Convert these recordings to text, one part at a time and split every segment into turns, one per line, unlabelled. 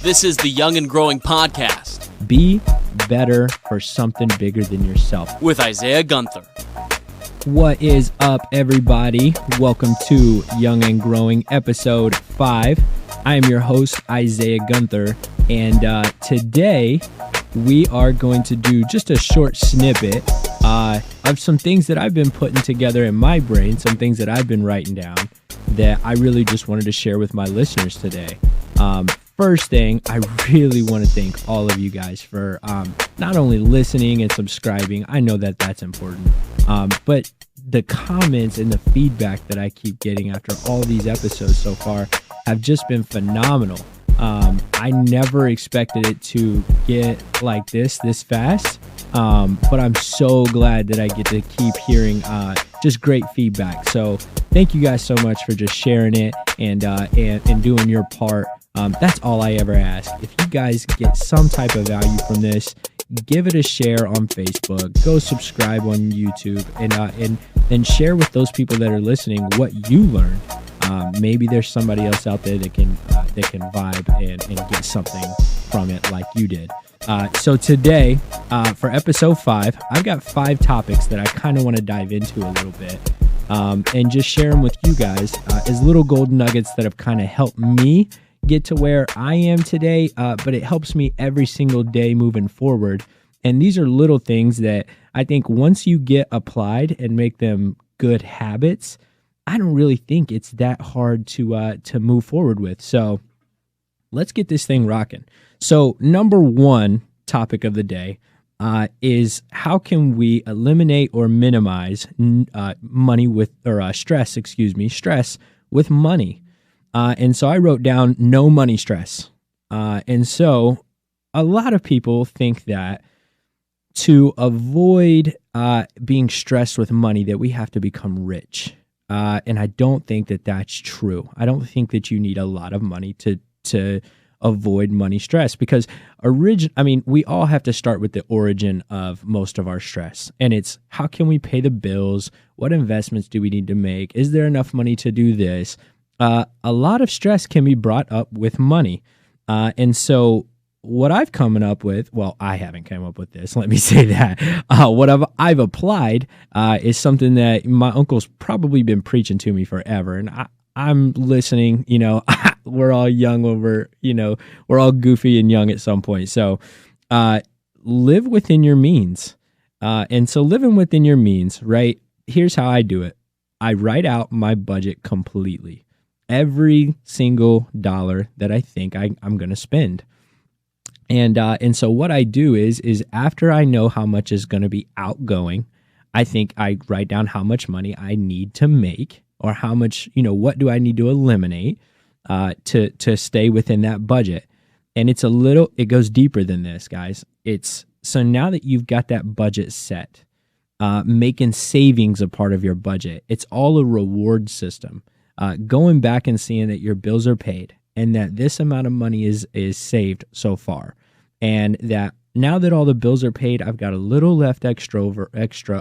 This is the Young and Growing Podcast.
Be better for something bigger than yourself.
With Isaiah Gunther.
What is up, everybody? Welcome to Young and Growing, episode 5. I am your host, Isaiah Gunther, and today we are going to do just a short snippet of some things that I've been putting together in my brain, some things that I've been writing down that I really just wanted to share with my listeners today. First thing, I really want to thank all of you guys for not only listening and subscribing. I know that that's important, but the comments and the feedback that I keep getting after all these episodes so far have just been phenomenal. I never expected it to get like this fast, but I'm so glad that I get to keep hearing just great feedback. So thank you guys so much for just sharing it and doing your part. That's all I ever ask. If you guys get some type of value from this, give it a share on Facebook, go subscribe on YouTube, and share with those people that are listening what you learned. Maybe there's somebody else out there that can vibe and get something from it like you did. So today, for episode 5, I've got 5 topics that I kind of want to dive into a little bit and just share them with you guys as little golden nuggets that have kind of helped me get to where I am today, but it helps me every single day moving forward. And these are little things that I think once you get applied and make them good habits, I don't really think it's that hard to move forward with. So let's get this thing rocking. So number 1 topic of the day is how can we eliminate or minimize stress with money. And so I wrote down no money stress. And so a lot of people think that to avoid being stressed with money that we have to become rich. And I don't think that that's true. I don't think that you need a lot of money to avoid money stress because we all have to start with the origin of most of our stress. And it's how can we pay the bills? What investments do we need to make? Is there enough money to do this? A lot of stress can be brought up with money. And so what I've come up with, well, I haven't come up with this, let me say that. What I've applied is something that my uncle's probably been preaching to me forever. And I'm listening, we're all young we're all goofy and young at some point. So live within your means. And so living within your means, right? Here's how I do it. I write out my budget completely. Every single dollar that I think I'm going to spend. And so what I do is after I know how much is going to be outgoing, I think I write down how much money I need to make or how much, what do I need to eliminate to stay within that budget. And it goes deeper than this, guys. So now that you've got that budget set, making savings a part of your budget, it's all a reward system. Going back and seeing that your bills are paid and that this amount of money is saved so far. And that now that all the bills are paid, I've got a little left extra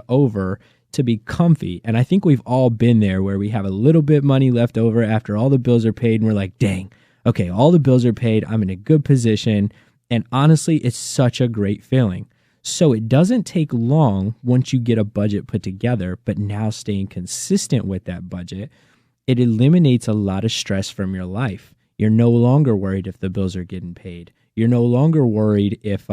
over to be comfy. And I think we've all been there where we have a little bit money left over after all the bills are paid. And we're like, dang, okay, all the bills are paid. I'm in a good position. And honestly, it's such a great feeling. So it doesn't take long once you get a budget put together, but now staying consistent with that budget, it eliminates a lot of stress from your life. You're no longer worried if the bills are getting paid. You're no longer worried if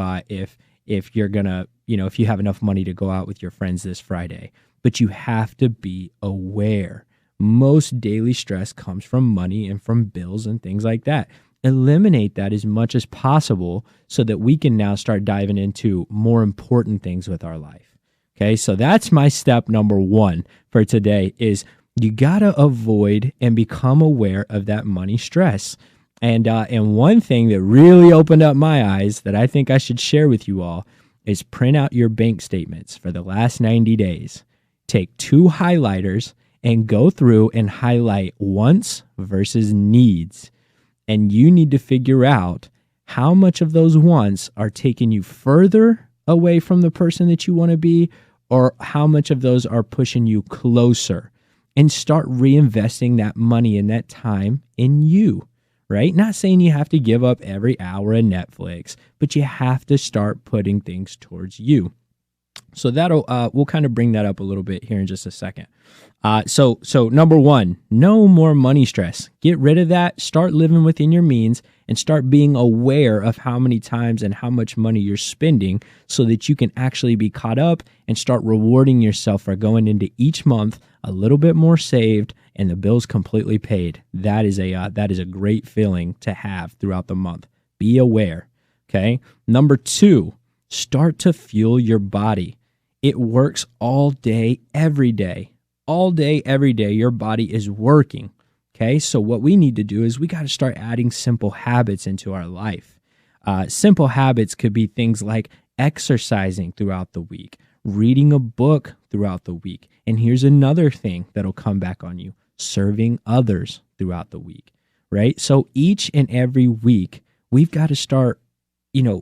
you're gonna, if you have enough money to go out with your friends this Friday. But you have to be aware. Most daily stress comes from money and from bills and things like that. Eliminate that as much as possible so that we can now start diving into more important things with our life. Okay, so that's my step number 1 for today is you gotta avoid and become aware of that money stress. And one thing that really opened up my eyes that I think I should share with you all is print out your bank statements for the last 90 days. Take 2 highlighters and go through and highlight wants versus needs. And you need to figure out how much of those wants are taking you further away from the person that you want to be, or how much of those are pushing you closer. And start reinvesting that money and that time in you, right? Not saying you have to give up every hour of Netflix, but you have to start putting things towards you. So that'll we'll kind of bring that up a little bit here in just a second. So number one, no more money stress. Get rid of that. Start living within your means and start being aware of how many times and how much money you're spending so that you can actually be caught up and start rewarding yourself for going into each month a little bit more saved and the bill's completely paid. That is a great feeling to have throughout the month. Be aware. Okay. Number two, start to fuel your body. It works all day, every day. All day, every day, your body is working. Okay, so what we need to do is we got to start adding simple habits into our life. Simple habits could be things like exercising throughout the week, reading a book throughout the week. And here's another thing that'll come back on you, serving others throughout the week, right? So each and every week, we've got to start,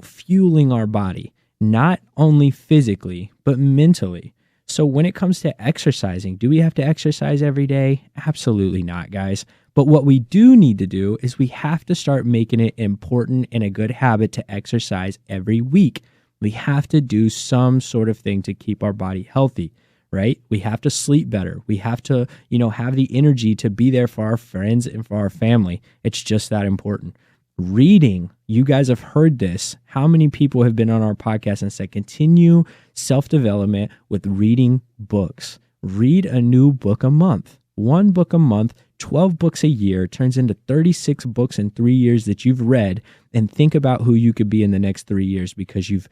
fueling our body, not only physically, but mentally. So when it comes to exercising, do we have to exercise every day? Absolutely not, guys. But what we do need to do is we have to start making it important and a good habit to exercise every week. We have to do some sort of thing to keep our body healthy, right? We have to sleep better. We have to, have the energy to be there for our friends and for our family. It's just that important. Reading, you guys have heard this. How many people have been on our podcast and said, continue self-development with reading books? Read a new book a month. 1 book a month, 12 books a year turns into 36 books in 3 years that you've read, and think about who you could be in the next 3 years because you've,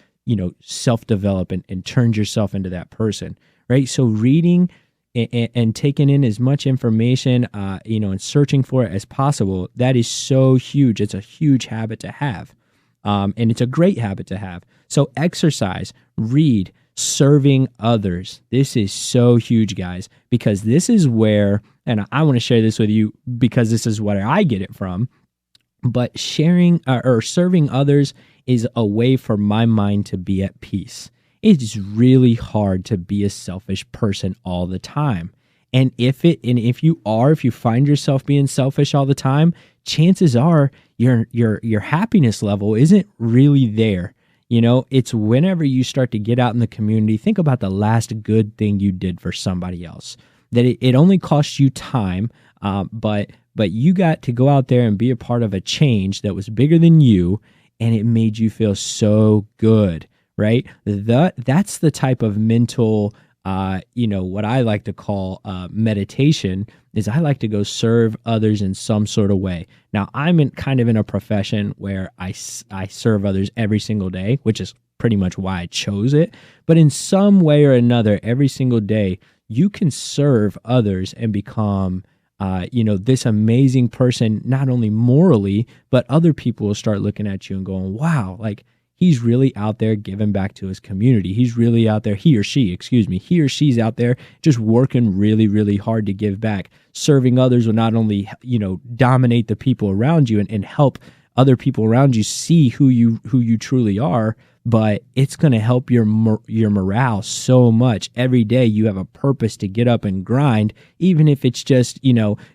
self-developed and turned yourself into that person, right? So reading and taking in as much information, and searching for it as possible, that is so huge. It's a huge habit to have. And it's a great habit to have. So exercise, read, serving others. This is so huge, guys, because this is where, and I want to share this with you because this is where I get it from, but sharing or serving others is a way for my mind to be at peace. It's really hard to be a selfish person all the time. And if you find yourself being selfish all the time, chances are your happiness level isn't really there. It's whenever you start to get out in the community, think about the last good thing you did for somebody else. That it only cost you time, but you got to go out there and be a part of a change that was bigger than you, and it made you feel so good. Right? That's the type of mental, what I like to call meditation is I like to go serve others in some sort of way. Now, I'm in a profession where I serve others every single day, which is pretty much why I chose it. But in some way or another, every single day, you can serve others and become this amazing person, not only morally, but other people will start looking at you and going, wow, like, he's really out there giving back to his community. He's really out there, he or she's out there just working really, really hard to give back. Serving others will not only, dominate the people around you and help other people around you see who you truly are, but it's going to help your morale so much. Every day you have a purpose to get up and grind, even if it's just,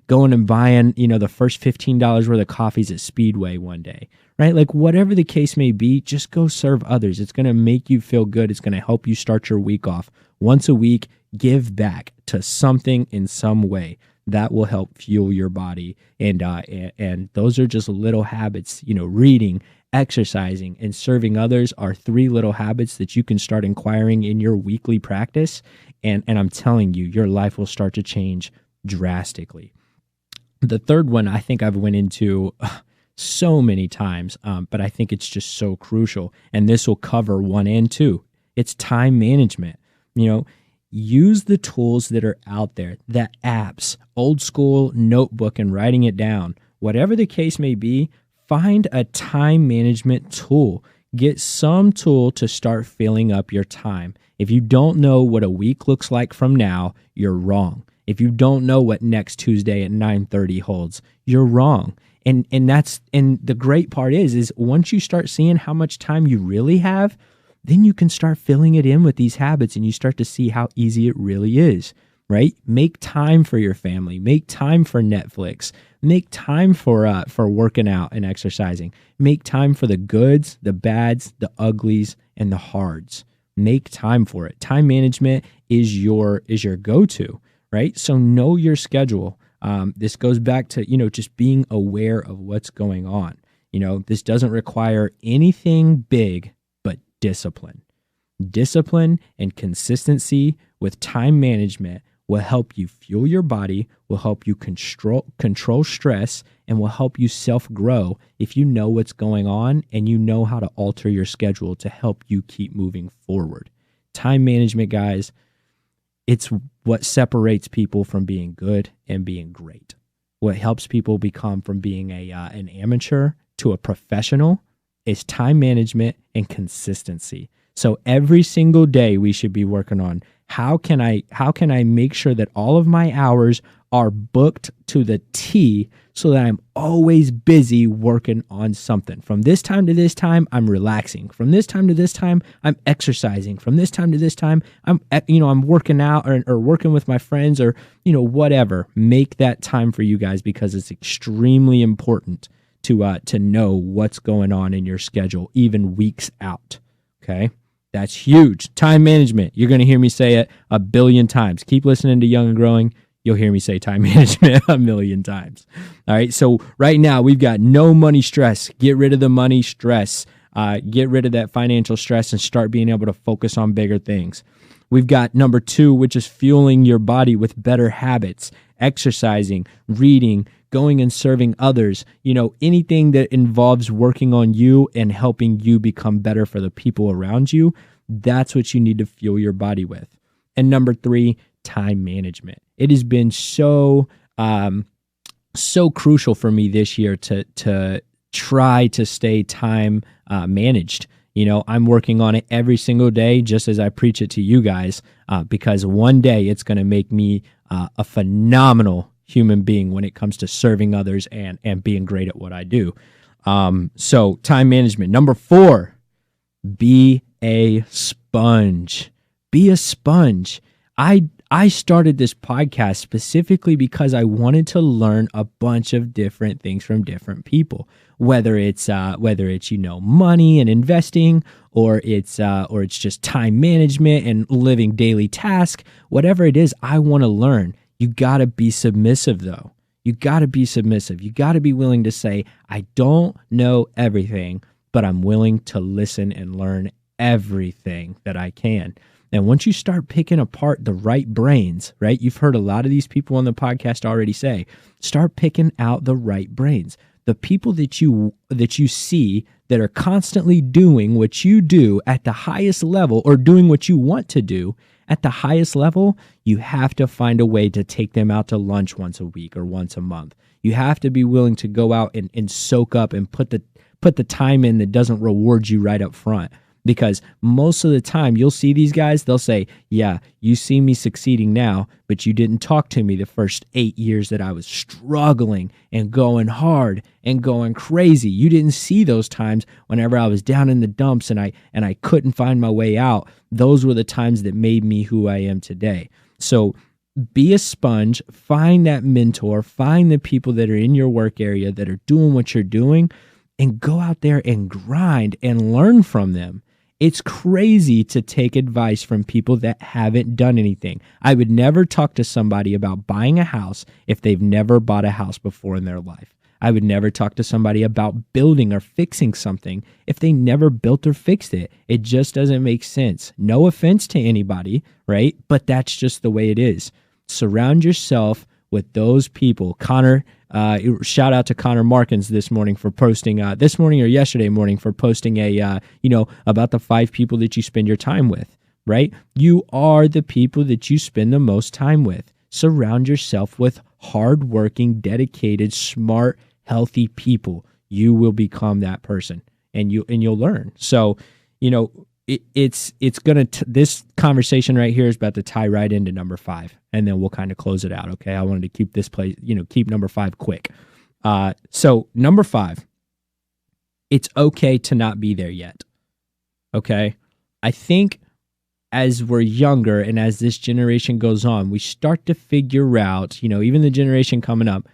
going and buying, the first $15 worth of coffees at Speedway one day, right? Like whatever the case may be, just go serve others. It's going to make you feel good. It's going to help you start your week off. Once a week, give back to something in some way. That will help fuel your body. And those are just little habits, reading, exercising, and serving others are 3 little habits that you can start inquiring in your weekly practice. And I'm telling you, your life will start to change drastically. The third one I think I've went into so many times, but I think it's just so crucial. And this will cover 1 and 2. It's time management. Use the tools that are out there, the apps, old school notebook and writing it down. Whatever the case may be, find a time management tool. Get some tool to start filling up your time. If you don't know what a week looks like from now, you're wrong. If you don't know what next Tuesday at 9:30 holds, you're wrong. And the great part is once you start seeing how much time you really have, then you can start filling it in with these habits and you start to see how easy it really is. right? Make time for your family, make time for Netflix, make time for working out and exercising, make time for the goods, the bads, the uglies, and the hards. Make time for it. Time management is your go-to, right? So know your schedule. This goes back to, just being aware of what's going on. This doesn't require anything big, but discipline. Discipline and consistency with time management will help you fuel your body, will help you control stress, and will help you self-grow if you know what's going on and you know how to alter your schedule to help you keep moving forward. Time management, guys, it's what separates people from being good and being great. What helps people become from being an amateur to a professional is time management and consistency. So every single day we should be working on how can I make sure that all of my hours are booked to the T so that I'm always busy working on something. From this time to this time, I'm relaxing. From this time to this time, I'm exercising. From this time to this time, I'm working out or working with my friends or, whatever. Make that time for you guys because it's extremely important to know what's going on in your schedule, even weeks out. Okay. That's huge. Time management. You're going to hear me say it a billion times. Keep listening to Young and Growing. You'll hear me say time management a million times. All right. So right now we've got no money stress. Get rid of the money stress. Get rid of that financial stress and start being able to focus on bigger things. We've got number 2, which is fueling your body with better habits, exercising, reading, going and serving others, anything that involves working on you and helping you become better for the people around you. That's what you need to fuel your body with. And number 3, time management. It has been so crucial for me this year to try to stay time managed. I'm working on it every single day, just as I preach it to you guys, because one day it's going to make me a phenomenal human being when it comes to serving others and being great at what I do. So time management. Number 4, be a sponge. Be a sponge. I started this podcast specifically because I wanted to learn a bunch of different things from different people, whether it's money and investing, or it's just time management and living daily tasks, whatever it is. I want to learn. You got to be submissive, though. You got to be submissive. You got to be willing to say, I don't know everything, but I'm willing to listen and learn everything that I can. And once you start picking apart the right brains, right? You've heard a lot of these people on the podcast already say, start picking out the right brains. The people that you see that are constantly doing what you do at the highest level, or doing what you want to do at the highest level, you have to find a way to take them out to lunch once a week or once a month. You have to be willing to go out and soak up and put the time in that doesn't reward you right up front. Because most of the time you'll see these guys, they'll say, yeah, you see me succeeding now, but you didn't talk to me the first 8 years that I was struggling and going hard and going crazy. You didn't see those times whenever I was down in the dumps and I couldn't find my way out. Those were the times that made me who I am today. So be a sponge, find that mentor, find the people that are in your work area that are doing what you're doing, and go out there and grind and learn from them. It's crazy to take advice from people that haven't done anything. I would never talk to somebody about buying a house if they've never bought a house before in their life. I would never talk to somebody about building or fixing something if they never built or fixed it. It just doesn't make sense. No offense to anybody, right? But that's just the way it is. Surround yourself with those people. Connor, shout out to Connor Markins this morning for posting, this morning or yesterday morning for posting about the 5 people that you spend your time with, right? You are the people that you spend the most time with. Surround yourself with hardworking, dedicated, smart, healthy people. You will become that person, and you'll learn. So, it's gonna this conversation right here is about to tie right into number 5, and then we'll kind of close it out. Okay, I wanted to keep this place, keep number 5 quick. So number 5, it's okay to not be there yet. Okay, I think as we're younger and as this generation goes on, we start to figure out, even the generation coming up,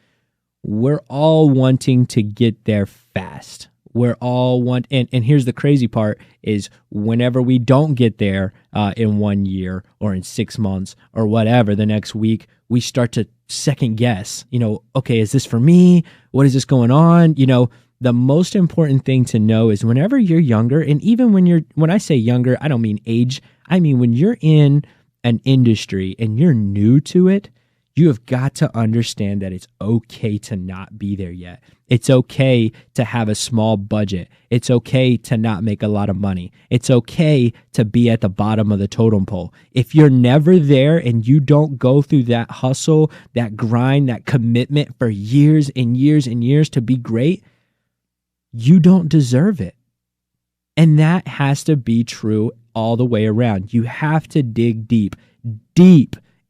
we're all wanting to get there fast. We're all and here's the crazy part is whenever we don't get there in 1 year or in 6 months or whatever, the next week, we start to second guess, okay, is this for me? What is this going on? The most important thing to know is whenever you're younger, and even when I say younger, I don't mean age. I mean, when you're in an industry and you're new to it, you have got to understand that it's okay to not be there yet. It's okay to have a small budget. It's okay to not make a lot of money. It's okay to be at the bottom of the totem pole. If you're never there and you don't go through that hustle, that grind, that commitment for years and years and years to be great, you don't deserve it. And that has to be true all the way around. You have to dig deep,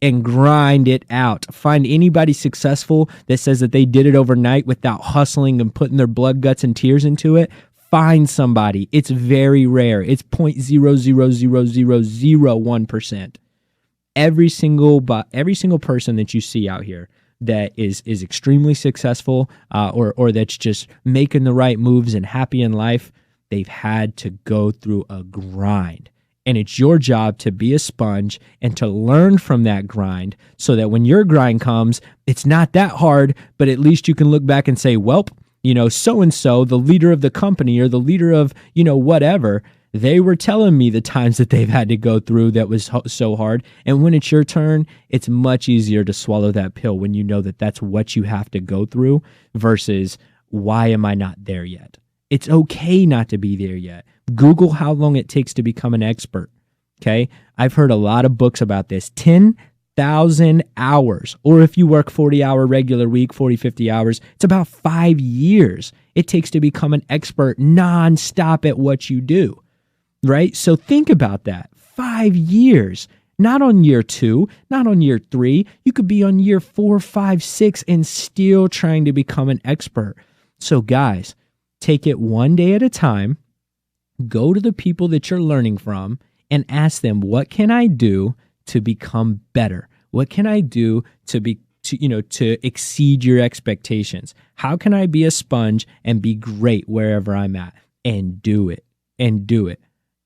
and grind it out. Find anybody successful that says that they did it overnight without hustling and putting their blood, guts, and tears into it. Find somebody. It's very rare. It's 0.00001%. Every single person that you see out here that is extremely successful or that's just making the right moves and happy in life, they've had to go through a grind. And it's your job to be a sponge and to learn from that grind so that when your grind comes, it's not that hard, but at least you can look back and say, welp, so-and-so, the leader of the company or the leader of, whatever, they were telling me the times that they've had to go through that was so hard. And when it's your turn, it's much easier to swallow that pill when you know that that's what you have to go through versus why am I not there yet? It's okay not to be there yet. Google how long it takes to become an expert. Okay. I've heard a lot of books about this. 10,000 hours, or if you work 40-hour regular week, 40, 50 hours, it's about 5 years it takes to become an expert nonstop at what you do. Right. So think about that. 5 years, not on year 2, not on year 3. You could be on year 4, 5, 6 and still trying to become an expert. So guys, take it one day at a time. Go to the people that you're learning from and ask them, what can I do to become better? What can I do to exceed your expectations? How can I be a sponge and be great wherever I'm at? And do it.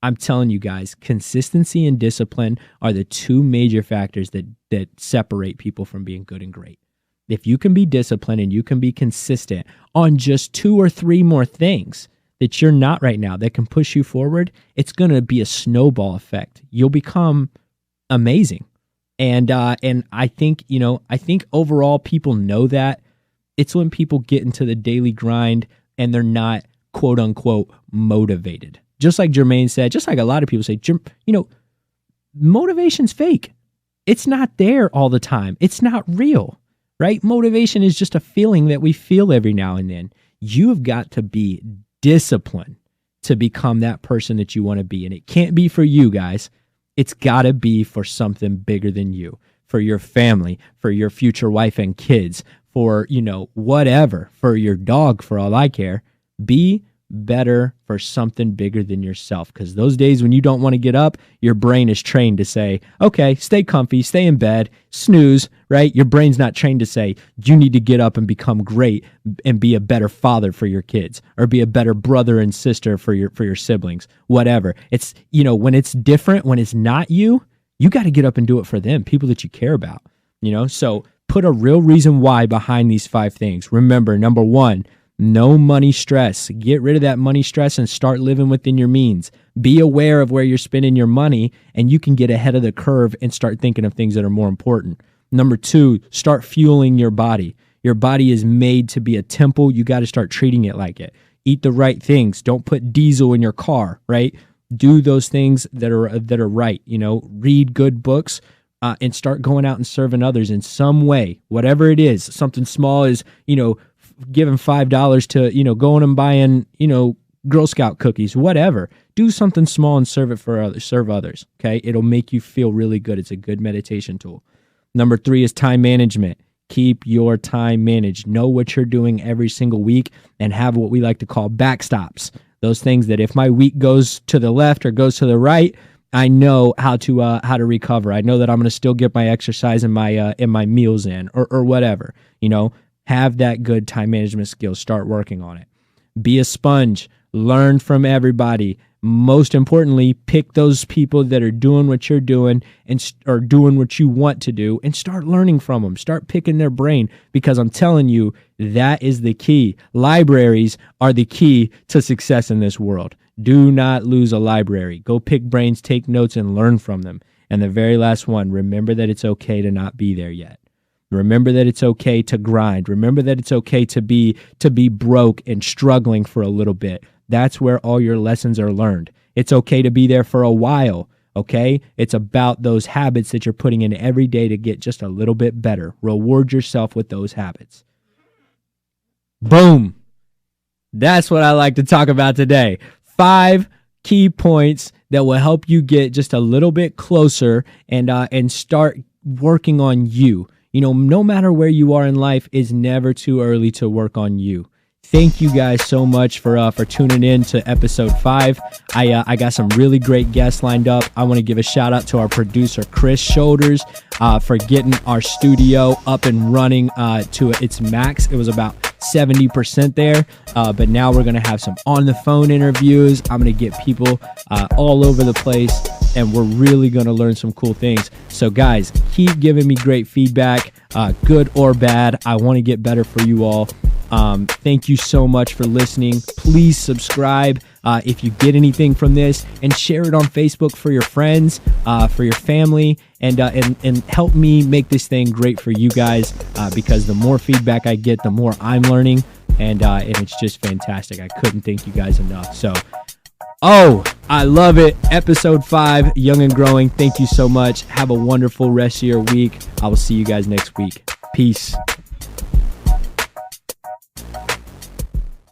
I'm telling you guys, consistency and discipline are the two major factors that separate people from being good and great. If you can be disciplined and you can be consistent on just 2 or 3 more things that you're not right now that can push you forward, it's going to be a snowball effect. You'll become amazing. And I think overall people know that. It's when people get into the daily grind and they're not quote unquote motivated. Just like Jermaine said, just like a lot of people say, motivation's fake. It's not there all the time. It's not real, right? Motivation is just a feeling that we feel every now and then. You've got to be discipline to become that person that you want to be. And it can't be for you guys. It's got to be for something bigger than you, for your family, for your future wife and kids, for, whatever, for your dog, for all I care. Be better for something bigger than yourself. Because those days when you don't want to get up, your brain is trained to say, okay, stay comfy, stay in bed, snooze, right? Your brain's not trained to say, you need to get up and become great and be a better father for your kids or be a better brother and sister for your siblings, whatever. It's, when it's different, when it's not you got to get up and do it for them, people that you care about, So put a real reason why behind these 5 things. Remember, number 1, no money stress. Get rid of that money stress and start living within your means. Be aware of where you're spending your money and you can get ahead of the curve and start thinking of things that are more important. Number 2, start fueling your body. Your body is made to be a temple. You got to start treating it like it. Eat the right things. Don't put diesel in your car, right? Do those things that are right. Read good books and start going out and serving others in some way, whatever it is. Something small is, giving $5 to, going and buying, Girl Scout cookies, whatever. Do something small and serve others. Okay. It'll make you feel really good. It's a good meditation tool. Number 3 is time management. Keep your time managed. Know what you're doing every single week and have what we like to call backstops. Those things that if my week goes to the left or goes to the right, I know how to recover. I know that I'm going to still get my exercise and my meals in, or whatever. Have that good time management skills. Start working on it. Be a sponge. Learn from everybody. Most importantly, pick those people that are doing what you're doing or doing what you want to do, and start learning from them. Start picking their brain, because I'm telling you, that is the key. Libraries are the key to success in this world. Do not lose a library. Go pick brains, take notes, and learn from them. And the very last one, remember that it's okay to not be there yet. Remember that it's okay to grind. Remember that it's okay to be broke and struggling for a little bit. That's where all your lessons are learned. It's okay to be there for a while, okay? It's about those habits that you're putting in every day to get just a little bit better. Reward yourself with those habits. Boom. That's what I like to talk about today. 5 key points that will help you get just a little bit closer and start working on you. No matter where you are in life, it's never too early to work on you. Thank you guys so much for tuning in to episode 5. I got some really great guests lined up. I want to give a shout out to our producer, Chris Shoulders, for getting our studio up and running to its max. It was about 70% there, but now we're going to have some on the phone interviews. I'm going to get people all over the place, and we're really going to learn some cool things. So guys, keep giving me great feedback, good or bad. I want to get better for you all. Thank you so much for listening. Please subscribe if you get anything from this, and share it on Facebook for your friends, for your family, and help me make this thing great for you guys, because the more feedback I get, the more I'm learning, and it's just fantastic. I couldn't thank you guys enough. So, I love it. Episode 5, Young and Growing. Thank you so much. Have a wonderful rest of your week. I will see you guys next week. Peace.